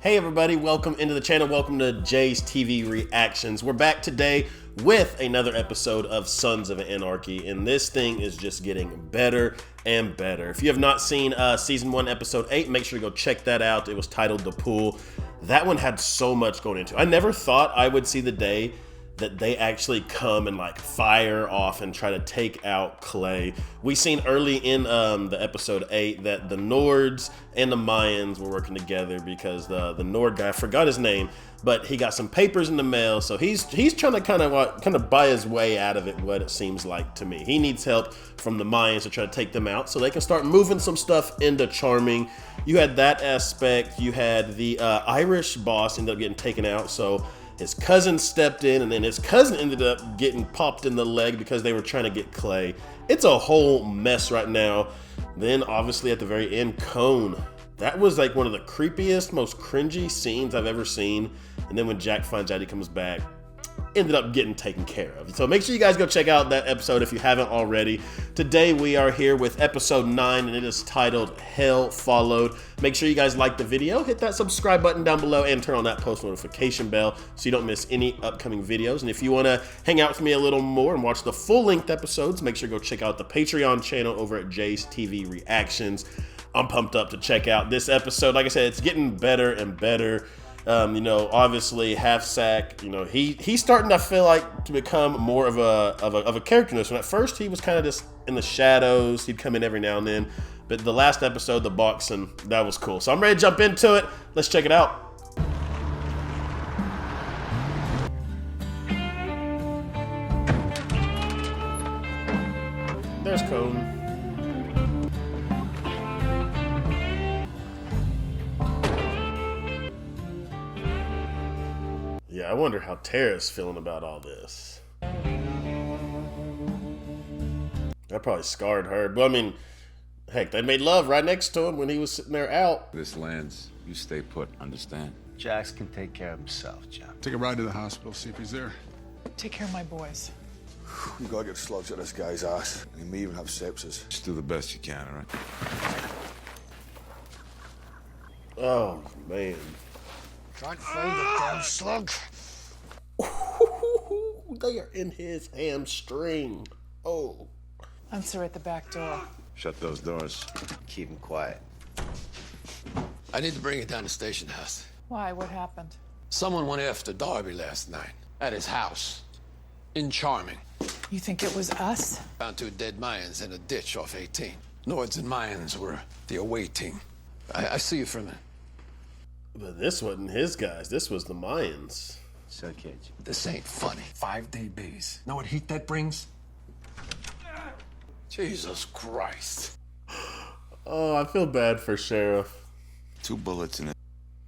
Hey everybody, welcome into the channel. Welcome to Jay's TV Reactions. We're back today with another episode of Sons of Anarchy, and this thing is just getting better and better. If you have not seen season 1 episode 8, make sure to go check that out. It was titled The Pool. That one had so much going into it. I never thought I would see the day that they actually come and like fire off and try to take out Clay. We seen early in the episode 8 that the Nords and the Mayans were working together because the Nord guy, I forgot his name, but he got some papers in the mail, so he's trying to kind of buy his way out of it, what it seems like to me. He needs help from the Mayans to try to take them out so they can start moving some stuff into Charming. You had that aspect. You had the Irish boss ended up getting taken out, so his cousin stepped in, and then his cousin ended up getting popped in the leg because they were trying to get Clay. It's a whole mess right now. Then obviously at the very end, Cone. That was like one of the creepiest, most cringy scenes I've ever seen. And then when Jack finds out he comes back, ended up getting taken care of. So make sure you guys go check out that episode if you haven't already. Today we are here with episode 9, and it is titled Hell Followed. Make sure you guys like the video, hit that subscribe button down below, and turn on that post notification bell so you don't miss any upcoming videos. And if you want to hang out with me a little more and watch the full-length episodes, make sure to go check out the Patreon channel over at Jay's TV Reactions. I'm pumped up to check out this episode. Like I said, it's getting better and better. You know, obviously Half Sack, you know, he's starting to feel like to become more of a character in this one. At first he was kind of just in the shadows. He'd come in every now and then, but the last episode, the boxing, that was cool. So I'm ready to jump into it. Let's check it out. There's Cone. Yeah, I wonder how Tara's feeling about all this. That probably scarred her. But I mean, heck, they made love right next to him when he was sitting there out. This lands, you stay put, understand? Jax can take care of himself, John. Take a ride to the hospital, see if he's there. Take care of my boys. You gotta get slugs at this guy's ass. He may even have sepsis. Just do the best you can, all right? Oh, man. Can't find a damn slug. They are in his hamstring. Oh. Answer at the back door. Shut those doors. Keep him quiet. I need to bring it down to station house. Why? What happened? Someone went after Darby last night at his house in Charming. You think it was us? Found 2 dead Mayans in a ditch off 18. Nords and Mayans were the away team. I see you for a minute. But this wasn't his guys. This was the Mayans. So, kids. This ain't funny. 5-day base. Know what heat that brings? Jesus Christ. Oh, I feel bad for Sheriff. 2 bullets in it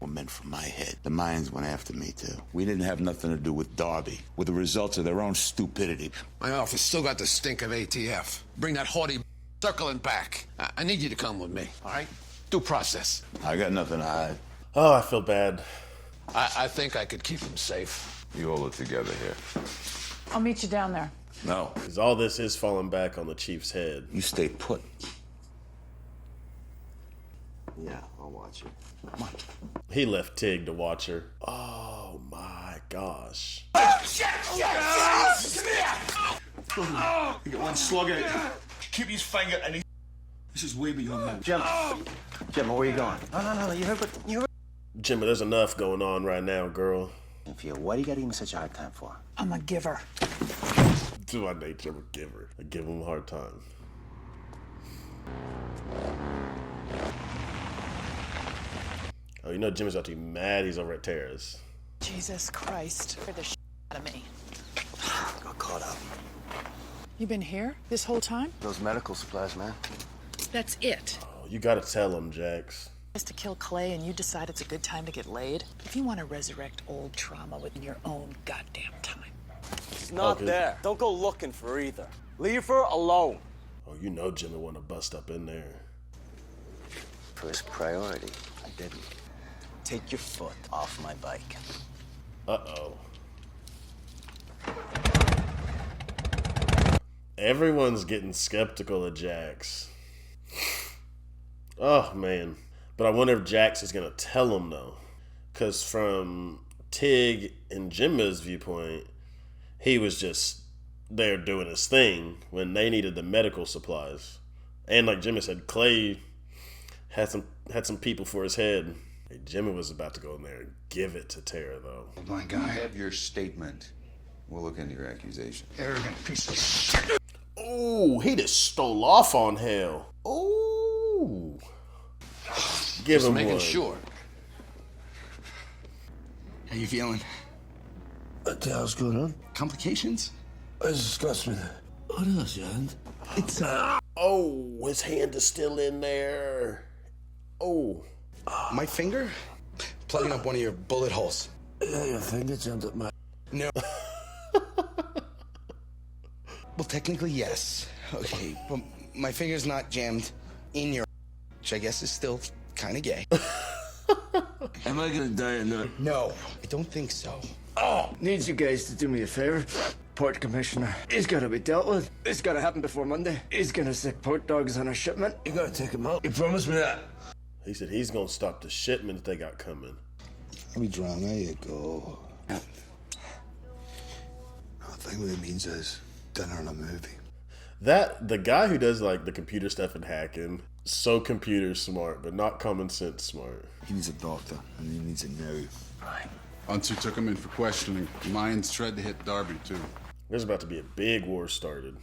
were meant for my head. The Mayans went after me, too. We didn't have nothing to do with Darby, with the results of their own stupidity. My office still got the stink of ATF. Bring that haughty circling back. I need you to come with me, all right? Due process. I got nothing to hide. Oh, I feel bad. I think I could keep him safe. You hold it together here. I'll meet you down there. No, Because all this is falling back on the chief's head. you stay put. Yeah, I'll watch it. Come on. He left Tig to watch her. Oh my gosh. You get 1 slug at you. Keep his finger and this is way beyond that. Gemma, where you going? No, you heard what you heard? Gemma, there's enough going on right now, girl. If you, what do you got to give me such a hard time for? I'm a giver. To my nature, I'm a giver. I give him a hard time. Oh, you know Jimmy's about to be mad he's over at Tara's. Jesus Christ. You're the shit out of me. Got caught up. You been here this whole time? Those medical supplies, man. That's it. Oh, you gotta tell him, Jax. Just to kill Clay and you decide it's a good time to get laid? If you want to resurrect old trauma within your own goddamn time. It's not Okay. there. Don't go looking for either. Leave her alone. Oh, you know Jimmy wanna bust up in there. First priority. I didn't. Take your foot off my bike. Uh-oh. Everyone's getting skeptical of Jax. Oh, man. But I wonder if Jax is going to tell him, though. Because from Tig and Gemma's viewpoint, he was just there doing his thing when they needed the medical supplies. And like Gemma said, Clay had some people for his head. Hey, Gemma was about to go in there and give it to Tara, though. Oh my I God. have your statement. We'll look into your accusation. Arrogant piece of shit. Ooh, he just stole off on Hale. Ooh. Give Just him making one. sure. How you feeling? What the hell's going on? Complications? Where's the Scotsman? What else, your hand? It's Oh, his hand is still in there. Oh. my finger? Plugging up one of your bullet holes. Yeah, your finger jammed up my... No. Well, technically, yes. Okay, but my finger's not jammed in your, which I guess is still kind of gay. Am I gonna die or not? No, I don't think so. Oh, needs you guys to do me a favor. Port commissioner, he's gotta be dealt with. It's gotta happen before Monday. He's gonna sick port dogs on a shipment. You gotta take him out. You promised me that. He said he's gonna stop the shipment they got coming. Let me drown. There you go. I think what it means is dinner and a movie. The guy who does like the computer stuff and hacking, so computer smart, but not common sense smart. He needs a doctor, and he needs it now. Right. Unser took him in for questioning. Mayans tried to hit Darby, too. There's about to be a big war started.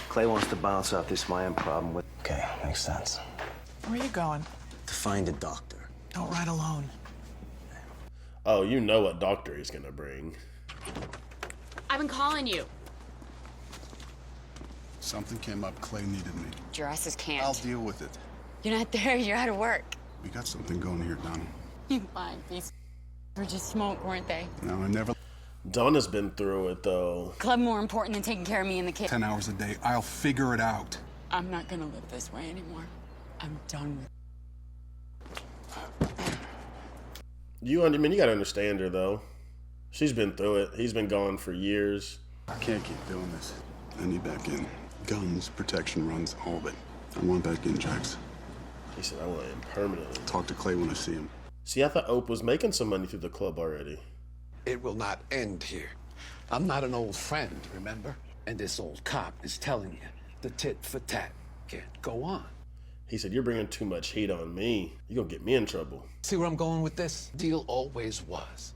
Clay wants to balance out this Mayan problem with... Okay, makes sense. Where are you going? To find a doctor. Don't ride alone. Oh, you know what doctor he's gonna bring. I've been calling you. Something came up. Clay needed me. Jurassic can't. I'll deal with it. You're not there. You're out of work. We got something going here, Donnie. You fine. These were just smoke, weren't they? No, I never... Donna's been through it, though. Club more important than taking care of me and the kid. 10 hours a day. I'll figure it out. I'm not gonna live this way anymore. I'm done with You gotta understand her, though. She's been through it. He's been gone for years. I can't keep doing this. I need back in. Guns, protection runs, all of it. I want back in, Jax. He said, I want him permanently. Talk to Clay when I see him. See, I thought Ope was making some money through the club already. It will not end here. I'm not an old friend, remember? And this old cop is telling you the tit for tat can't go on. He said, you're bringing too much heat on me. You're gonna get me in trouble. See where I'm going with this? Deal always was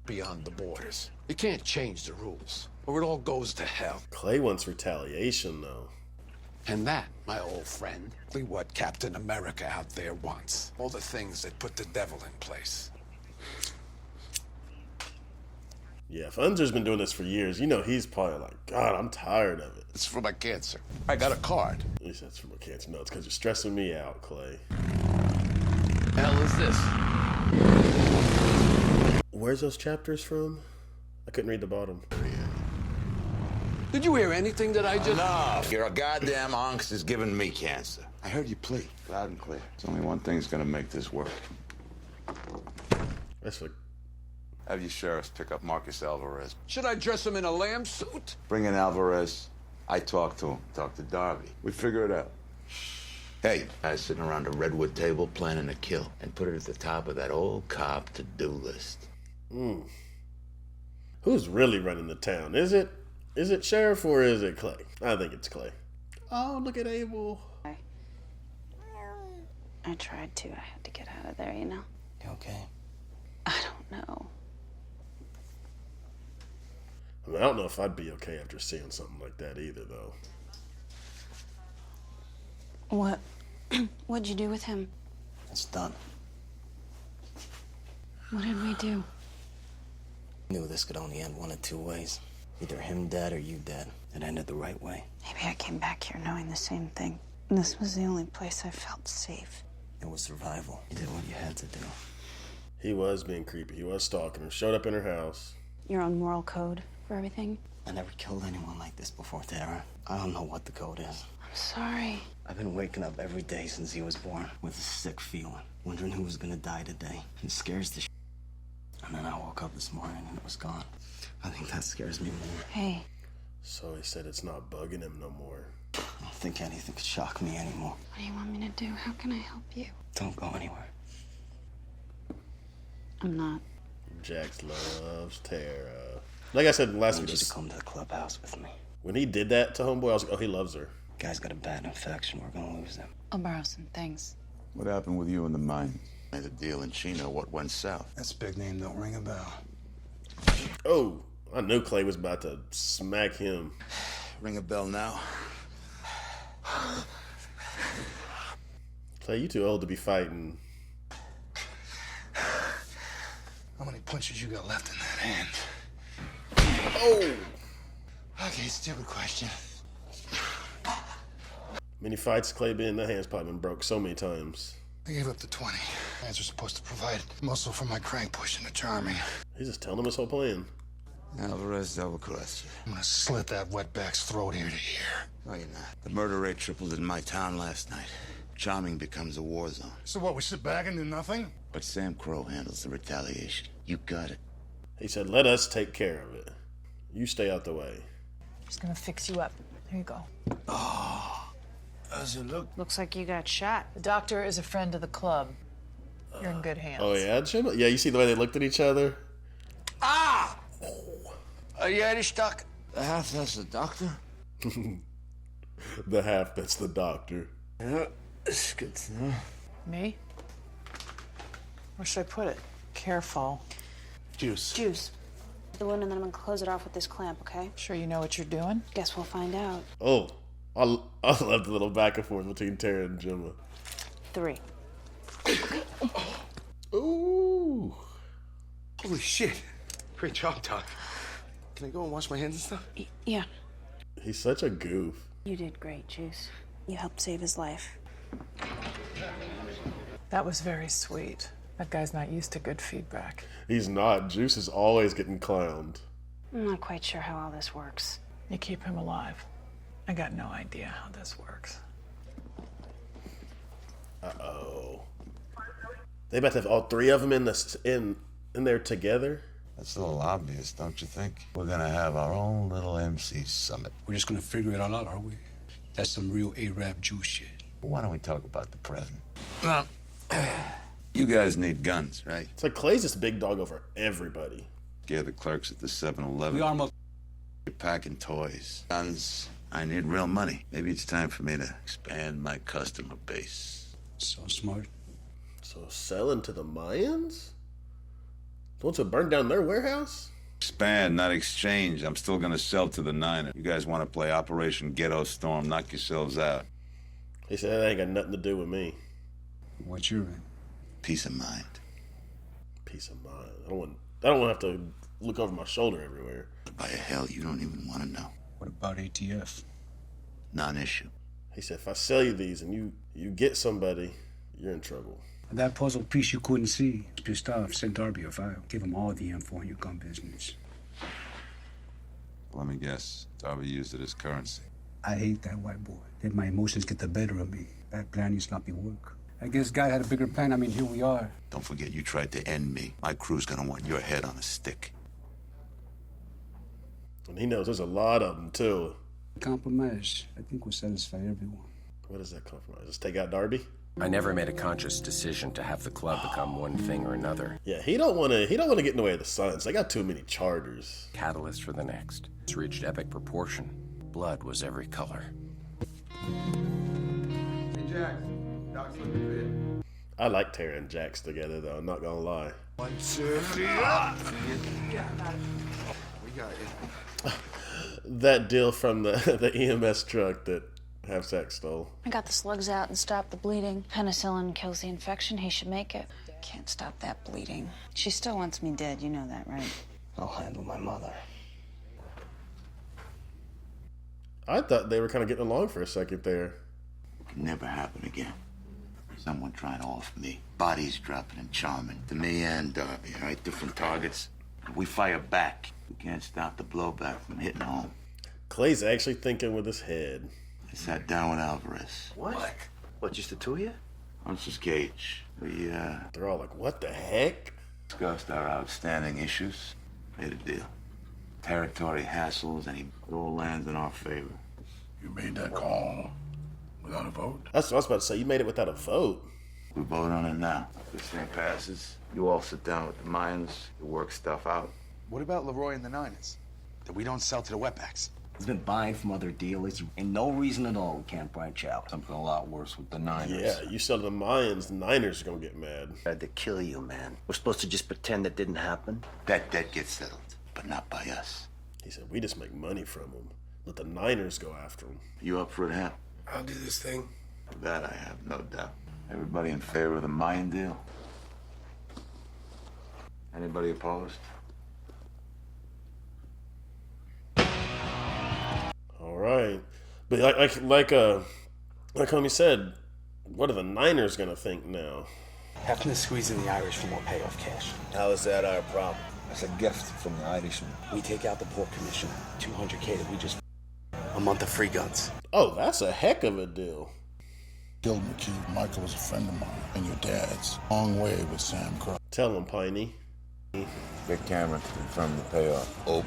beyond the borders. You can't change the rules, or it all goes to hell. Clay wants retaliation, though. And that, my old friend, is what Captain America out there wants. All the things that put the devil in place. Yeah, if Unser's been doing this for years, you know he's probably like, God, I'm tired of it. It's for my cancer. I got a card. He said, it's for my cancer. No, it's because you're stressing me out, Clay. Hell is this? Where's those chapters from? I couldn't read the bottom. Did you hear anything that I just... No, your goddamn angst is giving me cancer. I heard you play. Loud and clear. There's only one thing's gonna make this work. That's like, Have your sheriffs pick up Marcus Alvarez. Should I dress him in a lamb suit? Bring in Alvarez. I talk to him. Talk to Darby. We figure it out. Hey, guys sitting around a redwood table planning a kill and put it at the top of that old cop to-do list. who's really running the town? Is it Sheriff or is it Clay? I think it's Clay. Oh, look at Abel. I tried to. I had to get out of there, you know? You okay? I don't know. I mean, I don't know if I'd be okay after seeing something like that either, though. What? What'd you do with him? It's done. What did we do? Knew this could only end one of two ways. Either him dead or you dead. It ended the right way. Maybe I came back here knowing the same thing. This was the only place I felt safe. It was survival. You did what you had to do. He was being creepy. He was stalking her. Showed up in her house. Your own moral code for everything? I never killed anyone like this before, Tara. I don't know what the code is. I'm sorry. I've been waking up every day since he was born with a sick feeling, wondering who was gonna die today. It scares the shit. And then I woke up this morning and it was gone. I think that scares me more. Hey. So he said it's not bugging him no more. I don't think anything could shock me anymore. What do you want me to do? How can I help you? Don't go anywhere. I'm not. Jax loves Tara. Like I said last I week, need you to come to the clubhouse with me. when he did that to Homeboy, I was like, oh, he loves her. Guy's got a bad infection. We're gonna lose him. I'll borrow some things. What happened with you and the Mayans? Made a deal in Chino. What went south? That's a big name. Don't ring a bell. Oh, I knew Clay was about to smack him. Ring a bell now. Clay, you too old to be fighting. How many punches you got left in that hand? Oh! Okay, stupid question. Many fights Clay been in, that hand's probably been broke so many times. I gave up the 20. Hands are supposed to provide muscle for my crank push into charming. He's just telling him his whole plan. Alvarez double crossed you. I'm gonna slit that wetback's throat ear to ear. No, you're not. The murder rate tripled in my town last night. Charming becomes a war zone. So what, we sit back and do nothing? But Sam Crow handles the retaliation. You got it. He said, let us take care of it. You stay out the way. Just gonna fix you up. Here you go. How's it look? Looks like you got shot. The doctor is a friend of the club. You're in good hands. Oh, yeah, Gemma? Yeah, you see the way they looked at each other? Ah! Are you Irish, Doc? The half that's the doctor? The half that's the doctor. Yeah, it's good to know. Me? Where should I put it? Careful. Juice. Juice. The wound, and then I'm gonna close it off with this clamp, okay? Sure you know what you're doing? Guess we'll find out. Oh, I love the little back and forth between Tara and Gemma. 3. Ooh. Holy shit. Great job, Doc. Can I go and wash my hands and stuff? Yeah. He's such a goof. You did great, Juice. You helped save his life. That was very sweet. That guy's not used to good feedback. He's not. Juice is always getting clowned. I'm not quite sure how all this works. You keep him alive. I got no idea how this works. Uh-oh. They about to have all three of them in there together? That's a little obvious, don't you think? We're gonna have our own little MC summit. We're just gonna figure it all out, are we? That's some real Arab Jew shit. Why don't we talk about the present? You guys need guns, right? It's like Clay's this big dog over everybody. Scare the clerks at the 7-Eleven. We are You're packing toys. Guns. I need real money. Maybe it's time for me to expand my customer base. So smart. So selling to the Mayans? The ones who burned down their warehouse? Expand, not exchange. I'm still gonna sell to the Niner. You guys want to play Operation Ghetto Storm? Knock yourselves out. He said that ain't got nothing to do with me. What's your in? Peace of mind. Peace of mind. I don't want to have to look over my shoulder everywhere. By hell, you don't even want to know. What about ATF? Non-issue. He said, if I sell you these and you get somebody, you're in trouble. That puzzle piece you couldn't see. Pissed off, sent Darby a file. Give him all the info on your gun business. Let me guess. Darby used it as currency. I hate that white boy. Let my emotions get the better of me. That plan is sloppy work. I guess guy had a bigger plan. I mean, here we are. Don't forget you tried to end me. My crew's gonna want your head on a stick. And he knows there's a lot of them, too. Compromise, I think, will satisfy everyone. What is that compromise? Just take out Darby? I never made a conscious decision to have the club become one thing or another. Yeah, he don't want to get in the way of the Suns. They got too many charters. Catalyst for the next. It's reached epic proportion. Blood was every color. Hey, Jack. Doc's looking for you. I like Tara and Jax together, though. I'm not gonna lie. 1, 2, 3, up! We got you. That deal from the EMS truck that Half-Sack stole. I got the slugs out and stopped the bleeding. Penicillin kills the infection. He should make it. Can't stop that bleeding. She still wants me dead. You know that, right? I'll handle my mother. I thought they were kind of getting along for a second there. It can never happen again. Someone trying to off me. Bodies dropping and charming. To me and Darby, all right? Different targets. We fire back. We can't stop the blowback from hitting home. Clay's actually thinking with his head. I sat down with Alvarez. What? What, just the two of you? Hunter's Cage. We, They're all like, what the heck? discussed our outstanding issues. Made a deal. Territory hassles, and it all lands in our favor. You made that call without a vote? That's what I was about to say. You made it without a vote. We vote on it now. If this thing passes, you all sit down with the Mayans, you work stuff out. What about Leroy and the Niners? That we don't sell to the wetbacks? He's been buying from other dealers. Ain't no reason at all we can't branch out. Something a lot worse with the Niners. Yeah, you sell to the Mayans, the Niners are gonna get mad. I had to kill you, man. We're supposed to just pretend that didn't happen? That debt gets settled, but not by us. He said, we just make money from them. Let the Niners go after them. You up for it, Hap? I'll do this thing. That I have no doubt. Everybody in favor of the Mayan deal? Anybody opposed? All right, but like homie said, what are the Niners gonna think now? Having to squeeze in the Irish for more payoff cash. How is that our problem? That's a gift from the Irishman. We take out the port commission, $200K that we just... A month of free guns. Oh, that's a heck of a deal. Killed McKee. Michael was a friend of mine, and your dad's. Long way with Sam Crow. Tell him, Piney. Get Cameron to confirm the payoff. Ope,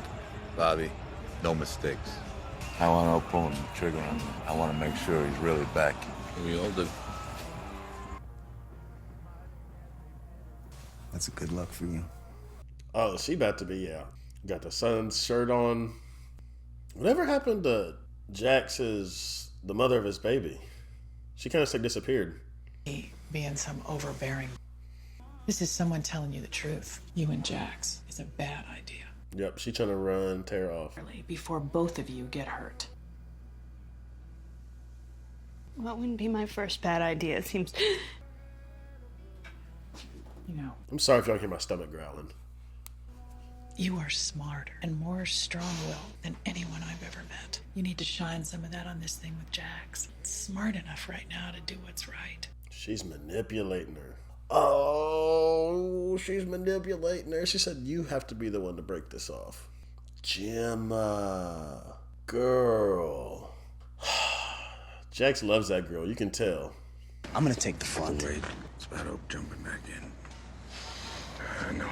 Bobby, no mistakes. I want to pull the trigger on him. I want to make sure he's really back. We all do. That's a good luck for you. Oh, she about to be, yeah. Got the Suns shirt on. Whatever happened to Jax's, the mother of his baby? She kind of like disappeared. Being some overbearing. This is someone telling you the truth. You and Jax is a bad idea. Yep, she trying to run, tear off. Before both of you get hurt. Well, it wouldn't be my first bad idea. It seems... You know, I'm sorry if y'all hear my stomach growling. you are smarter and more strong-willed than anyone I've ever met. You need to shine some of that on this thing with Jax. It's smart enough right now to do what's right. She's manipulating her. Oh, she's manipulating her. She said, you have to be the one to break this off. Gemma. Girl. Jax loves that girl. You can tell. I'm gonna take the front. Wait, it's about Hope jumping back in. No.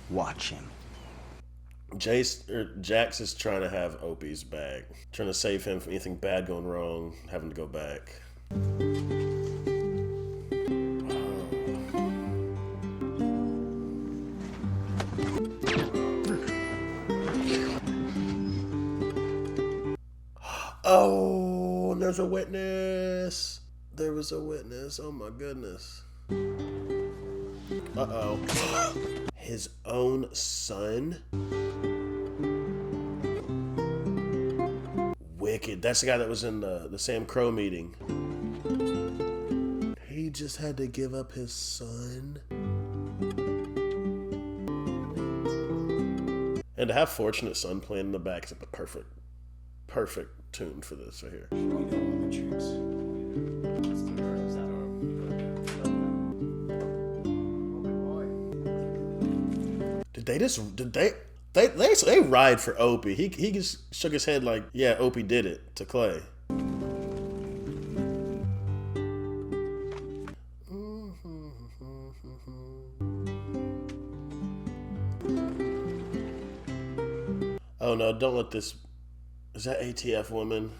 Watch him. Jax is trying to have Opie's back. Trying to save him from anything bad going wrong, having to go back. Oh, there's a witness. There was a witness. Oh my goodness. Uh-oh. His own son? Wicked. That's the guy that was in the Sam Crow meeting. He just had to give up his son. And to have Fortunate Son playing in the back is like the perfect tune for this right here. They ride for Opie. He just shook his head like, yeah, Opie did it to Clay. Oh no, don't let this... Is that ATF woman?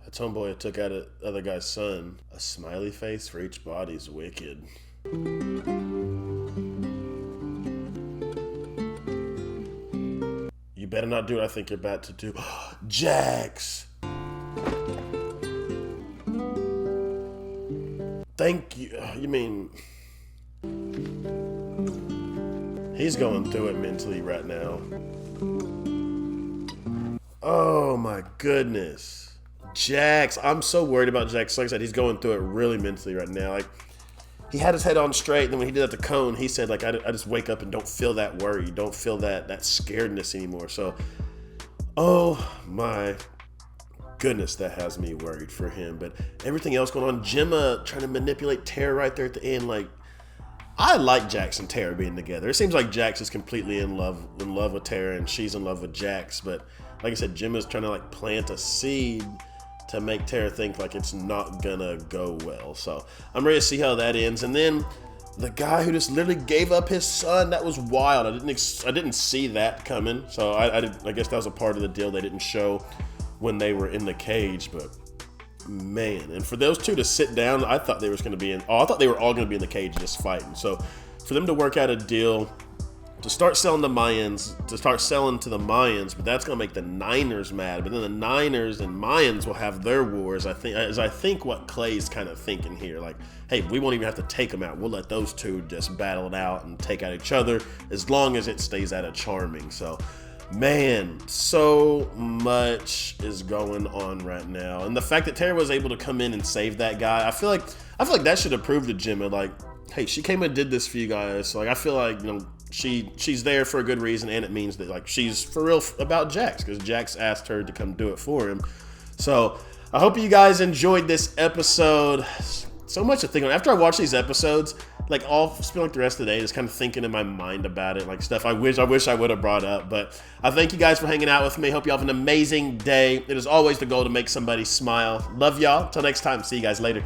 That's homeboy that took out the other guy's son. A smiley face for each body's wicked. You better not do what I think you're about to do. Jax! Thank you. You mean... He's going through it mentally right now. Oh my goodness. Jax. I'm so worried about Jax. Like I said, he's going through it really mentally right now. Like, he had his head on straight, and then when he did at the cone, he said, like, I just wake up and don't feel that worry. Don't feel that scaredness anymore. So, oh my goodness, that has me worried for him. But everything else going on, Gemma trying to manipulate Tara right there at the end, like, I like Jax and Tara being together. It seems like Jax is completely in love with Tara, and she's in love with Jax. But like I said, Gemma's trying to like plant a seed to make Tara think like it's not gonna go well. So I'm ready to see how that ends. And then the guy who just literally gave up his son, that was wild. I didn't see that coming. So I guess that was a part of the deal they didn't show when they were in the cage. But man. And for those two to sit down, I thought they were going to be I thought they were all going to be in the cage just fighting. So for them to work out a deal to start selling to Mayans, the Mayans, but that's going to make the Niners mad. But then the Niners and Mayans will have their wars. I think what Clay's kind of thinking here, like, hey, we won't even have to take them out. We'll let those two just battle it out and take out each other as long as it stays out of Charming. So, man, so much is going on right now. And the fact that Tara was able to come in and save that guy, I feel like that should have proved to Gemma, like, hey, she came and did this for you guys. So, like, I feel like, you know, she's there for a good reason, and it means that, like, she's for real about Jax, because Jax asked her to come do it for him. So I hope you guys enjoyed this episode. So much to think on. After I watch these episodes, like, I'll spend like the rest of the day just kind of thinking in my mind about it, like stuff I wish I would have brought up. But I thank you guys for hanging out with me. Hope you have an amazing day. It is always the goal to make somebody smile. Love y'all. Till next time. See you guys later.